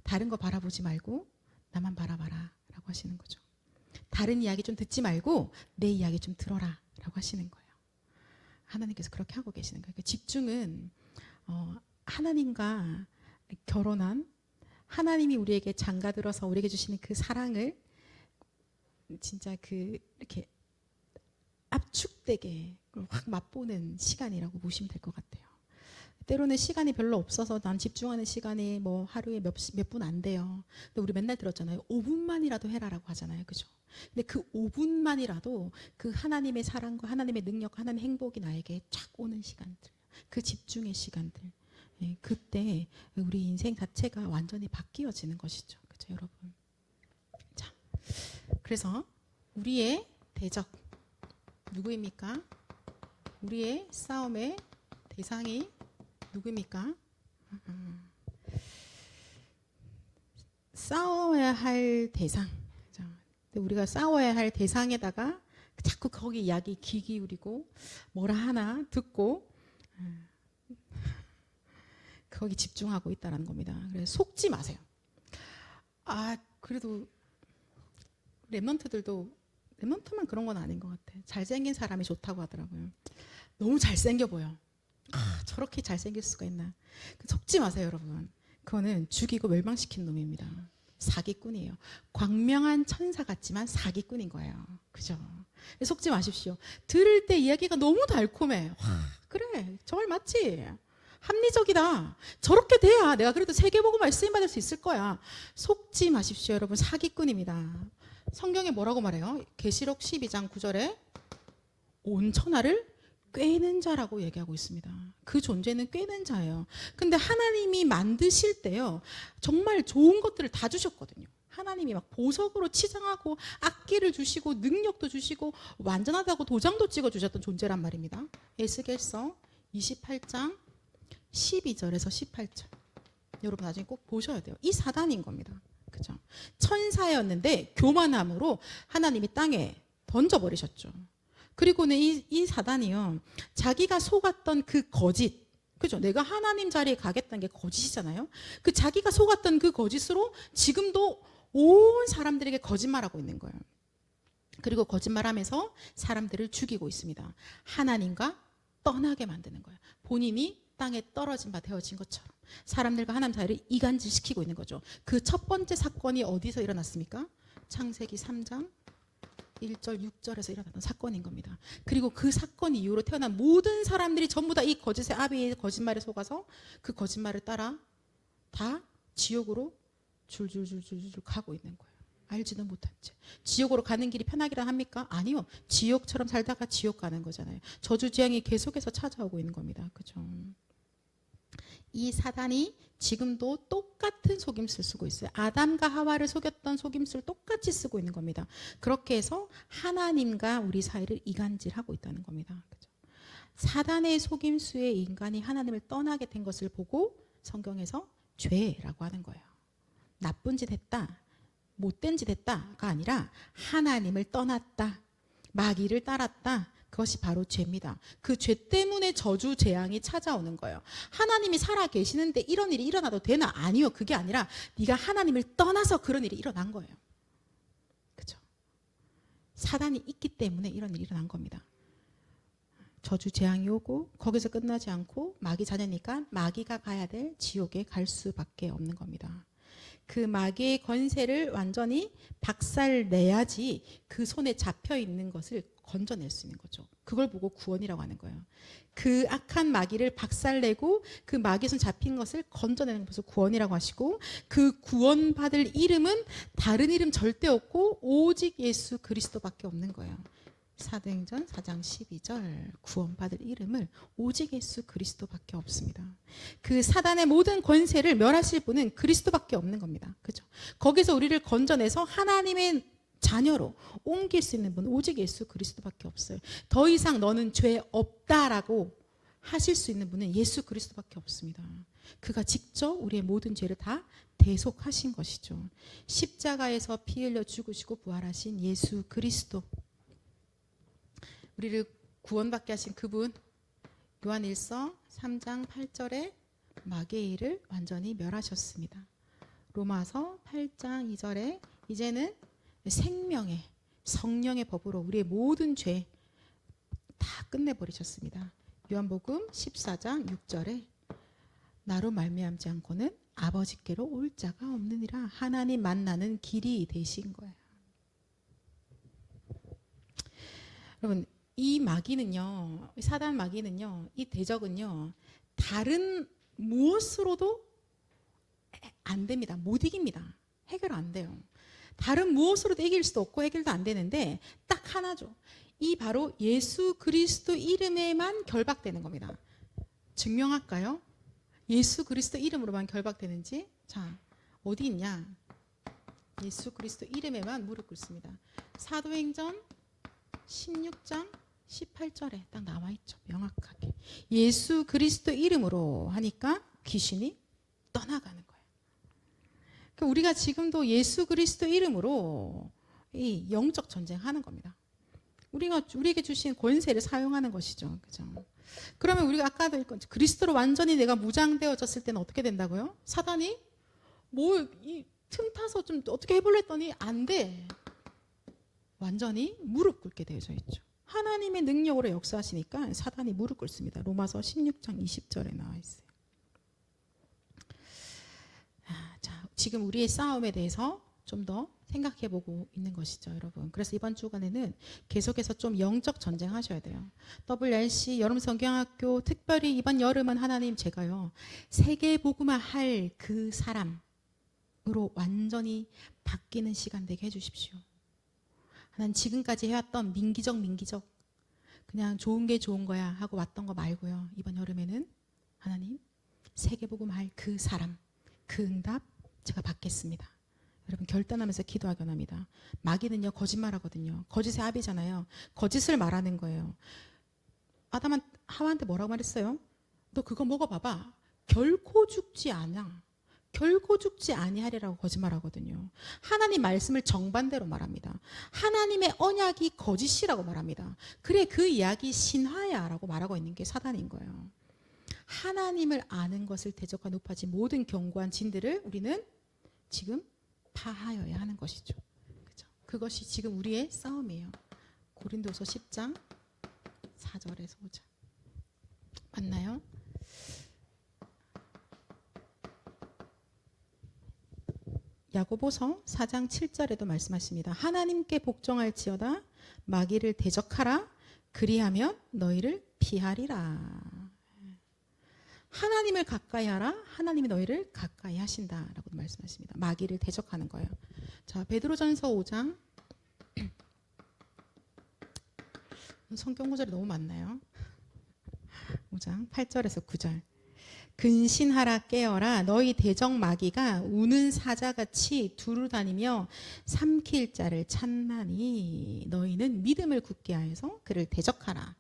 다른 거 바라보지 말고 나만 바라봐라 라고 하시는 거죠. 다른 이야기 좀 듣지 말고 내 이야기 좀 들어라 라고 하시는 거예요. 하나님께서 그렇게 하고 계시는 거예요. 그러니까 집중은 하나님과 결혼한, 하나님이 우리에게 장가들어서 우리에게 주시는 그 사랑을 진짜 이렇게 압축되게 확 맛보는 시간이라고 보시면 될 것 같아요. 때로는 시간이 별로 없어서 난 집중하는 시간이 뭐 하루에 몇 분 안 돼요. 근데 우리 맨날 들었잖아요. 5분만이라도 해라라고 하잖아요. 그죠? 근데 그 5분만이라도 그 하나님의 사랑과 하나님의 능력, 하나님의 행복이 나에게 쫙 오는 시간들, 그 집중의 시간들, 예, 그때 우리 인생 자체가 완전히 바뀌어지는 것이죠. 그죠, 여러분? 자, 그래서 우리의 대적 누구입니까? 우리의 싸움의 대상이 누구입니까? 싸워야 할 대상. 우리가 싸워야 할 대상에다가 자꾸 거기 이야기 귀 기울이고 뭐라 하나 듣고 거기 집중하고 있다는 겁니다. 그래서 속지 마세요. 아, 그래도 랩런트만 그런 건 아닌 것 같아. 잘생긴 사람이 좋다고 하더라고요. 너무 잘생겨 보여. 저렇게 잘생길 수가 있나. 속지 마세요, 여러분. 그거는 죽이고 멸망시킨 놈입니다. 사기꾼이에요. 광명한 천사 같지만 사기꾼인 거예요. 그죠? 속지 마십시오. 들을 때 이야기가 너무 달콤해. 와, 그래, 저 말 맞지? 합리적이다. 저렇게 돼야 내가 그래도 세계복음을 쓰임받을 수 있을 거야. 속지 마십시오, 여러분. 사기꾼입니다. 성경에 뭐라고 말해요? 계시록 12장 9절에 온 천하를 꿰는 자라고 얘기하고 있습니다. 그 존재는 꿰는 자예요. 근데 하나님이 만드실 때요, 정말 좋은 것들을 다 주셨거든요. 하나님이 막 보석으로 치장하고 악기를 주시고 능력도 주시고 완전하다고 도장도 찍어주셨던 존재란 말입니다. 에스겔서 28장 12절에서 18절. 여러분 나중에 꼭 보셔야 돼요. 이 사단인 겁니다. 그죠? 천사였는데 교만함으로 하나님이 땅에 던져버리셨죠. 그리고는 이 사단이요, 자기가 속았던 그 거짓, 그죠? 내가 하나님 자리에 가겠다는 게 거짓이잖아요. 그 자기가 속았던 그 거짓으로 지금도 온 사람들에게 거짓말하고 있는 거예요. 그리고 거짓말하면서 사람들을 죽이고 있습니다. 하나님과 떠나게 만드는 거예요. 본인이 땅에 떨어진 바 되어진 것처럼 사람들과 하나님 사이를 이간질시키고 있는 거죠. 그 첫 번째 사건이 어디서 일어났습니까? 창세기 3장 1절 6절에서 일어났던 사건인 겁니다. 그리고 그 사건 이후로 태어난 모든 사람들이 전부 다 이 거짓의 아비의 거짓말에 속아서 그 거짓말을 따라 다 지옥으로 줄줄줄줄줄 가고 있는 거예요. 알지도 못한 채. 지옥으로 가는 길이 편하기라 합니까? 아니요. 지옥처럼 살다가 지옥 가는 거잖아요. 저주재앙이 계속해서 찾아오고 있는 겁니다. 그죠? 이 사단이 지금도 똑같은 속임수를 쓰고 있어요. 아담과 하와를 속였던 속임수를 똑같이 쓰고 있는 겁니다. 그렇게 해서 하나님과 우리 사이를 이간질하고 있다는 겁니다. 그죠? 사단의 속임수에 인간이 하나님을 떠나게 된 것을 보고 성경에서 죄라고 하는 거예요. 나쁜 짓 했다, 못된 짓 했다가 아니라 하나님을 떠났다, 마귀를 따랐다. 그것이 바로 죄입니다. 그 죄 때문에 저주 재앙이 찾아오는 거예요. 하나님이 살아 계시는데 이런 일이 일어나도 되나? 아니요. 그게 아니라 네가 하나님을 떠나서 그런 일이 일어난 거예요. 그죠? 사단이 있기 때문에 이런 일이 일어난 겁니다. 저주 재앙이 오고 거기서 끝나지 않고 마귀 자녀니까 마귀가 가야 될 지옥에 갈 수밖에 없는 겁니다. 그 마귀의 권세를 완전히 박살내야지 그 손에 잡혀 있는 것을 건져낼 수 있는 거죠. 그걸 보고 구원이라고 하는 거예요. 그 악한 마귀를 박살내고 그 마귀 손 잡힌 것을 건져내는 것을 구원이라고 하시고, 그 구원받을 이름은 다른 이름 절대 없고 오직 예수 그리스도밖에 없는 거예요. 사도행전 4장 12절, 구원받을 이름을 오직 예수 그리스도밖에 없습니다. 그 사단의 모든 권세를 멸하실 분은 그리스도밖에 없는 겁니다. 그죠? 거기서 우리를 건져내서 하나님의 자녀로 옮길 수 있는 분은 오직 예수 그리스도밖에 없어요. 더 이상 너는 죄 없다라고 하실 수 있는 분은 예수 그리스도밖에 없습니다. 그가 직접 우리의 모든 죄를 다 대속하신 것이죠. 십자가에서 피 흘려 죽으시고 부활하신 예수 그리스도, 우리를 구원받게 하신 그분, 요한일서 3장 8절에 마귀의 일을 완전히 멸하셨습니다. 로마서 8장 2절에 이제는 생명의 성령의 법으로 우리의 모든 죄 다 끝내버리셨습니다. 요한복음 14장 6절에 나로 말미암지 않고는 아버지께로 올 자가 없느니라. 하나님 만나는 길이 되신 거예요. 여러분, 이 마귀는요, 사단 마귀는요, 이 대적은요, 다른 무엇으로도 안 됩니다. 못 이깁니다. 해결 안 돼요. 다른 무엇으로도 이길 수도 없고 해결도 안 되는데 딱 하나죠. 이 바로 예수 그리스도 이름에만 결박되는 겁니다. 증명할까요? 예수 그리스도 이름으로만 결박되는지. 자, 어디 있냐? 예수 그리스도 이름에만 무릎 꿇습니다. 사도행전 16장 18절에 딱 나와 있죠. 명확하게. 예수 그리스도 이름으로 하니까 귀신이 떠나가는 거예요. 그러니까 우리가 지금도 예수 그리스도 이름으로 이 영적 전쟁하는 겁니다. 우리에게 주신 권세를 사용하는 것이죠. 그죠? 그러면 우리가 아까도 읽은 그리스도로 완전히 내가 무장되어졌을 때는 어떻게 된다고요? 사단이 이 틈 타서 좀 어떻게 해볼래 했더니 안 돼. 완전히 무릎 꿇게 되어져 있죠. 하나님의 능력으로 역사하시니까 사단이 무릎 꿇습니다. 로마서 16장 20절에 나와 있어요. 자, 지금 우리의 싸움에 대해서 좀 더 생각해보고 있는 것이죠, 여러분. 그래서 이번 주간에는 계속해서 좀 영적 전쟁 하셔야 돼요. WRC 여름 성경학교 특별히 이번 여름은 하나님 제가요 세계 복음화 할 그 사람으로 완전히 바뀌는 시간 되게 해주십시오. 난 지금까지 해왔던 민기적 그냥 좋은 게 좋은 거야 하고 왔던 거 말고요. 이번 여름에는 하나님 세계 복음화 할 그 사람, 그 응답 제가 받겠습니다. 여러분 결단하면서 기도하기 원합니다. 마귀는요 거짓말하거든요. 거짓의 아비잖아요. 거짓을 말하는 거예요. 아담 하와한테 뭐라고 말했어요? 너 그거 먹어봐봐. 결코 죽지 않아. 결코 죽지 아니하리라고 거짓말하거든요. 하나님 말씀을 정반대로 말합니다. 하나님의 언약이 거짓이라고 말합니다. 그래 그 이야기 신화야 라고 말하고 있는 게 사단인 거예요. 하나님을 아는 것을 대적과 높아진 모든 견고한 진들을 우리는 지금 파하여야 하는 것이죠. 그죠? 그것이 지금 우리의 싸움이에요. 고린도서 10장 4절에서 5절 맞나요? 야고보서 4장 7절에도 말씀하십니다. 하나님께 복종할지어다 마귀를 대적하라 그리하면 너희를 피하리라. 하나님을 가까이 하라 하나님이 너희를 가까이 하신다라고 말씀하십니다. 마귀를 대적하는 거예요. 자, 베드로전서 5장 성경 구절이 너무 많나요? 5장 8절에서 9절 근신하라 깨어라 너희 대적 마귀가 우는 사자같이 두루 다니며 삼킬 자를 찾나니 너희는 믿음을 굳게 하여서 그를 대적하라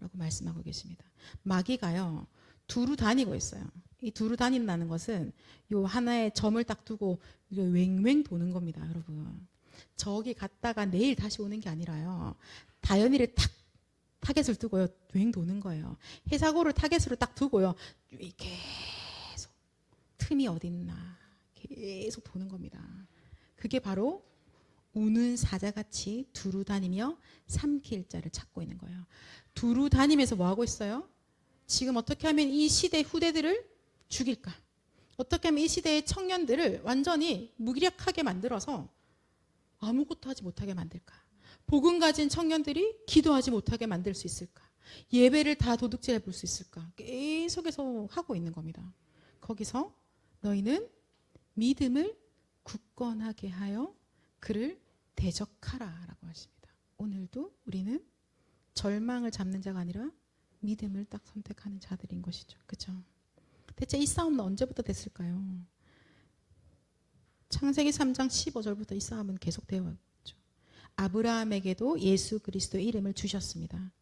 라고 말씀하고 계십니다. 마귀가요 두루 다니고 있어요. 이 두루 다닌다는 것은 요 하나의 점을 딱 두고 웽웽 도는 겁니다, 여러분. 저기 갔다가 내일 다시 오는 게 아니라요. 다연이를 탁 타겟을 두고요, 웽 도는 거예요. 해사고를 타겟으로 딱 두고요, 계속 틈이 어딨나 계속 도는 겁니다. 그게 바로 우는 사자같이 두루 다니며 삼킬 자를 찾고 있는 거예요. 두루 다니면서 뭐 하고 있어요? 지금 어떻게 하면 이 시대 후대들을 죽일까? 어떻게 하면 이 시대의 청년들을 완전히 무기력하게 만들어서 아무것도 하지 못하게 만들까? 복음 가진 청년들이 기도하지 못하게 만들 수 있을까? 예배를 다 도둑질해 볼 수 있을까? 계속해서 하고 있는 겁니다. 거기서 너희는 믿음을 굳건하게 하여 그를 대적하라 라고 하십니다. 오늘도 우리는 절망을 잡는 자가 아니라 믿음을 딱 선택하는 자들인 것이죠. 그렇죠? 대체 이 싸움은 언제부터 됐을까요? 창세기 3장 15절부터 이 싸움은 계속되어 왔죠. 아브라함에게도 예수 그리스도의 이름을 주셨습니다.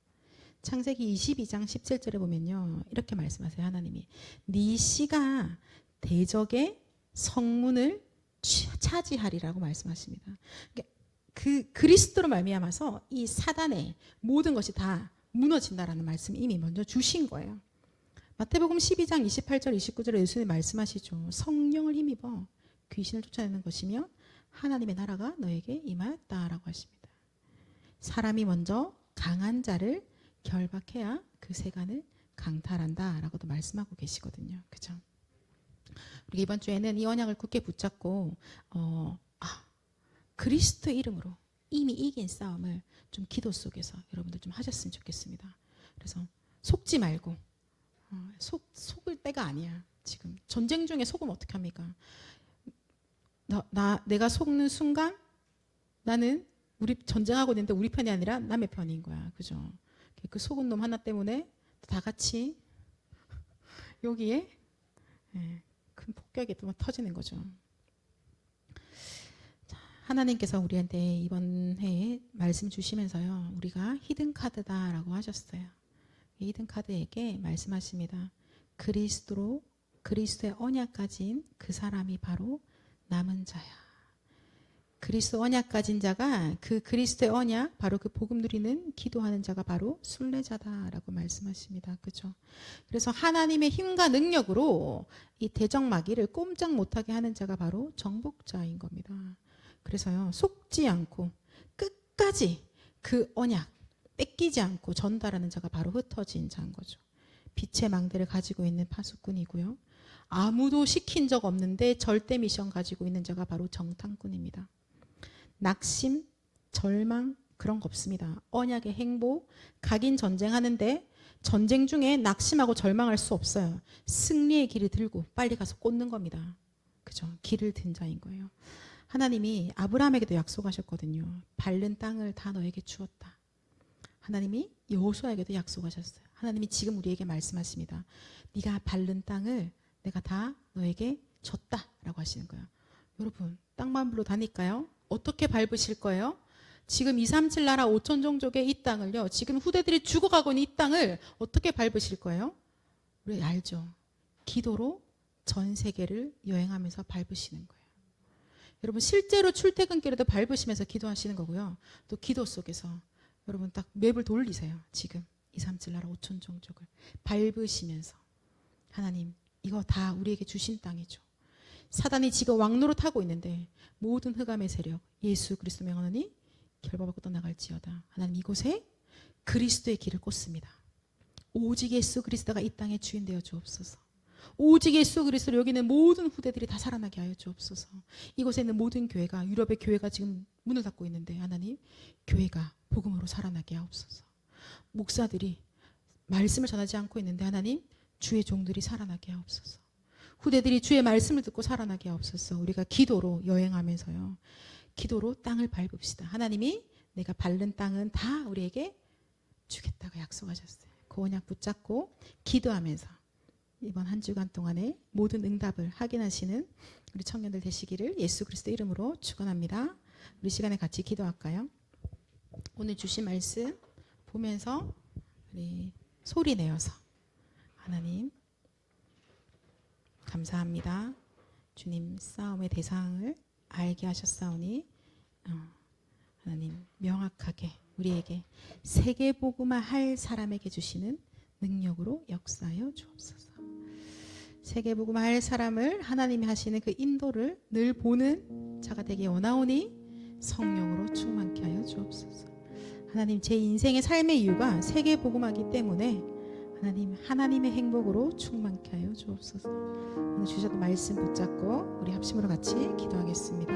창세기 22장 17절에 보면요. 이렇게 말씀하세요. 하나님이 네 씨가 대적의 성문을 차지하리라고 말씀하십니다. 그 그리스도로 말미암아서 이 사단의 모든 것이 다 무너진다라는 말씀을 이미 먼저 주신 거예요. 마태복음 12장 28절 29절에 예수님이 말씀하시죠. 성령을 힘입어 귀신을 쫓아내는 것이며 하나님의 나라가 너에게 임하였다라고 하십니다. 사람이 먼저 강한 자를 결박해야 그 세간을 강탈한다라고도 말씀하고 계시거든요. 그죠? 우리 이번 주에는 이 언약을 굳게 붙잡고 그리스도의 이름으로 이미 이긴 싸움을 좀 기도 속에서 여러분들 좀 하셨으면 좋겠습니다. 그래서 속지 말고 속을 때가 아니야. 지금 전쟁 중에 속으면 어떻게 합니까? 내가 속는 순간 나는 우리 전쟁하고 있는데 우리 편이 아니라 남의 편인 거야. 그죠? 그 속은 놈 하나 때문에 다 같이 여기에 큰 폭격이 또 터지는 거죠. 자, 하나님께서 우리한테 이번 해에 말씀 주시면서요, 우리가 히든 카드다라고 하셨어요. 히든 카드에게 말씀하십니다. 그리스도의 언약 가진 그 사람이 바로 남은 자야. 그리스도 언약 가진 자가, 그 그리스도의 언약, 바로 그 복음 누리는 기도하는 자가 바로 순례자다라고 말씀하십니다. 그죠? 그래서 하나님의 힘과 능력으로 이 대적마귀를 꼼짝 못하게 하는 자가 바로 정복자인 겁니다. 그래서요, 속지 않고 끝까지 그 언약 뺏기지 않고 전달하는 자가 바로 흩어진 자인 거죠. 빛의 망대를 가지고 있는 파수꾼이고요. 아무도 시킨 적 없는데 절대 미션 가지고 있는 자가 바로 정탐꾼입니다. 낙심, 절망 그런 거 없습니다. 언약의 행복, 각인 전쟁하는데 전쟁 중에 낙심하고 절망할 수 없어요. 승리의 길을 들고 빨리 가서 꽂는 겁니다. 그죠? 길을 든 자인 거예요. 하나님이 아브라함에게도 약속하셨거든요. 밟는 땅을 다 너에게 주었다. 하나님이 여호수아에게도 약속하셨어요. 하나님이 지금 우리에게 말씀하십니다. 네가 밟는 땅을 내가 다 너에게 줬다라고 하시는 거예요. 여러분, 땅만 불러다니까요. 어떻게 밟으실 거예요? 지금 237 나라 5천 종족의 이 땅을요, 지금 후대들이 죽어가고 있는 이 땅을 어떻게 밟으실 거예요? 우리 알죠? 기도로 전 세계를 여행하면서 밟으시는 거예요. 여러분, 실제로 출퇴근길에도 밟으시면서 기도하시는 거고요. 또 기도 속에서 여러분 딱 맵을 돌리세요. 지금 237 나라 5천 종족을 밟으시면서 하나님, 이거 다 우리에게 주신 땅이죠. 사단이 지금 왕노릇하고 있는데 모든 흑암의 세력 예수 그리스도 명하노니 결박받고 떠나갈지어다. 하나님, 이곳에 그리스도의 길을 꽂습니다. 오직 예수 그리스도가 이 땅의 주인 되어 주옵소서. 오직 예수 그리스도로 여기 있는 모든 후대들이 다 살아나게 하여 주옵소서. 이곳에 있는 모든 교회가, 유럽의 교회가 지금 문을 닫고 있는데 하나님, 교회가 복음으로 살아나게 하옵소서. 목사들이 말씀을 전하지 않고 있는데 하나님, 주의 종들이 살아나게 하옵소서. 후대들이 주의 말씀을 듣고 살아나게 하옵소서. 우리가 기도로 여행하면서요, 기도로 땅을 밟읍시다. 하나님이 내가 밟는 땅은 다 우리에게 주겠다고 약속하셨어요. 그 언약 붙잡고 기도하면서 이번 한 주간 동안에 모든 응답을 확인하시는 우리 청년들 되시기를 예수 그리스도 이름으로 축원합니다. 우리 시간에 같이 기도할까요? 오늘 주신 말씀 보면서 우리 소리 내어서 하나님 감사합니다. 주님, 싸움의 대상을 알게 하셨사오니 하나님 명확하게 우리에게 세계복음화 할 사람에게 주시는 능력으로 역사하여 주옵소서. 세계복음화 할 사람을 하나님이 하시는 그 인도를 늘 보는 자가 되기 원하오니 성령으로 충만케 하여 주옵소서. 하나님, 제 인생의 삶의 이유가 세계복음화이기 때문에 하나님, 하나님의 행복으로 충만케 하여 주옵소서. 오늘 주셨던 말씀 붙잡고 우리 합심으로 같이 기도하겠습니다.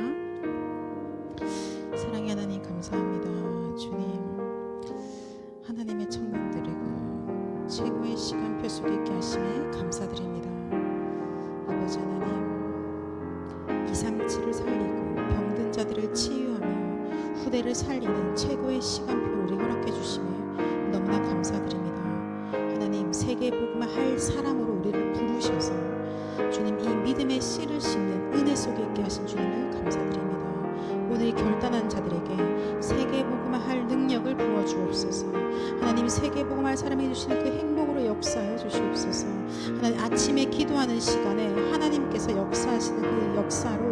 사랑의 하나님, 감사합니다. 주님, 하나님의 청년들이고 최고의 시간표 속에 있게 하심에 감사드립니다. 아버지 하나님, 237을 살리고 병든 자들을 치유하며 후대를 살리는 최고의 시간표를 우리 허락해 주심에 너무나 감사드립니다. 하나님, 세계복음화 할 사람으로 우리를 부르셔서 주님, 이 믿음의 씨를 심는 은혜 속에 있게 하신 주님을 감사드립니다. 오늘 결단한 자들에게 세계복음화 할 능력을 부어 주옵소서. 하나님, 세계복음화 할 사람에게 주시는 그 행복으로 역사해 주시옵소서. 하나님, 아침에 기도하는 시간에 하나님께서 역사하시는 그 역사로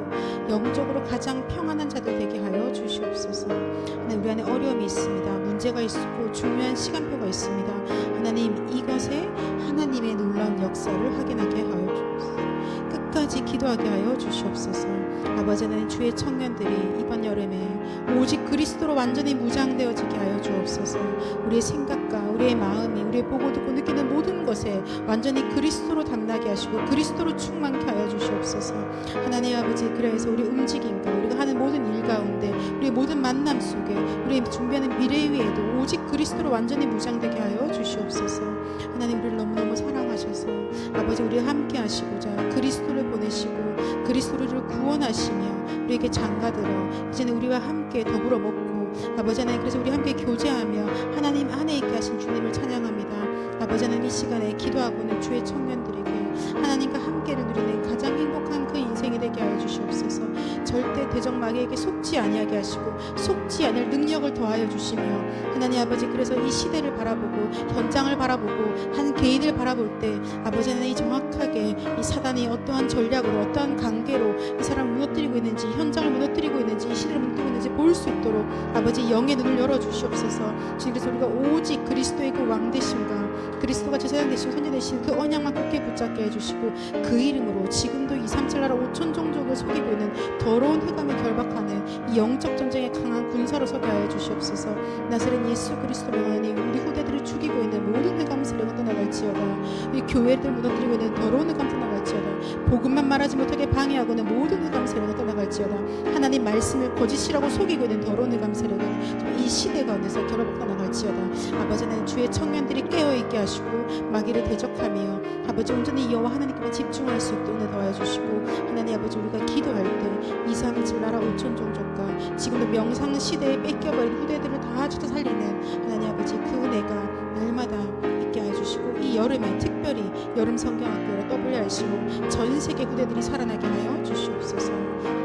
영적으로 가장 평안한 자들 되게 하여 주시옵소서. 하나님, 우리 안에 어려움이 있습니다. 문제가 있고 중요한 시간표가 있습니다. 하나님, 이것에 하나님의 놀라운 역사를 확인하게 하여 주옵소서. 끝까지 기도하게 하여 주시옵소서. 아버지 하나님, 주의 청년들이 이번 여름에 오직 그리스도로 완전히 무장되어지게 하여 주옵소서. 우리의 생각과 우리의 마음이 우리의 보고 듣고 느끼는 모든 것에 완전히 그리스도로 담나게 하시고 그리스도로 충만케 하여 주시옵소서. 하나님 아버지, 그래서 우리 움직임과 우리가 하는 모든 일 가운데 우리의 모든 만남 속에 우리 준비하는 미래 위에도 오직 그리스도로 완전히 무장되게 하여 주시옵소서. 하나님, 우리를 너무너무 사랑하셔서 아버지 우리와 함께 하시고자 그리스도를 보내시고 그리스도를 구원하시며 우리에게 장가들어 이제는 우리와 함께 더불어 먹고 아버지 하나님, 그래서 우리 함께 교제하며 하나님 안에 있게 하신 주님을 찬양합니다. 아버지 하나님, 이 시간에 기도하고는 주의 청년들에게 하나님과 함께를 누리는 가장 행복한 그 인생이 되게 하여 주시옵소서. 절대 대적 마귀에게 속지 아니하게 하시고 속지 않을 능력을 더하여 주시며 하나님 아버지, 그래서 이 시대를 바라보고 현장을 바라보고 한 개인을 바라볼 때 아버지 하나님, 정확하게 이 사단이 어떠한 전략으로 어떠한 관계로 이 사람을 무너뜨리고 있는지, 현장을 무너뜨리고 있는지, 이 시대를 무너뜨리고 있는지 볼 수 있도록 아버지 영의 눈을 열어주시옵소서. 주님, 그래서 우리가 오직 그리스도의 그 왕되심과 그리스도가 제사장 되시고 선지 되신 그 언약만 굳게 붙잡게 해주시고 그 이름으로 지금도 237 나라 5천 종족을 속이고 있는 더러운 흑암에 결박하는 이 영적 전쟁의 강한 군사로 서게 하여 주시옵소서. 나사렛 예수 그리스도 명하니 우리 후대들을 죽이고 있는 모든 흑암 세력은 떠나갈지어다. 우리 교회를 무너뜨리고 있는 더러운 흑암 떠나갈지어다. 복음만 말하지 못하게 방해하고 있는 모든 흑암 세력은 떠나갈지어다. 하나님 말씀을 거짓이라고 속이고 있는 더러운 흑암 세력은 이 시대 가운데서 결박하고 떠나갈지어다. 아버지 하나님, 주의 청년들이 깨어있게 하시고 마귀를 대적하며 아버지 온전히 여호와 하나님께만 집중할 수 있도록 은혜 더하여 주시고 하나님 아버지, 우리가 기도할 때 237 나라 5천 종족과 지금도 명상 시대에 뺏겨버린 후대들을 다 찾아 살리는 하나님 아버지, 그 은혜가 날마다 있게 하여 주시고 이 여름에 특별히 여름 성경학교로 WRC로 전 세계 후대들이 살아나게 하여 주시옵소서.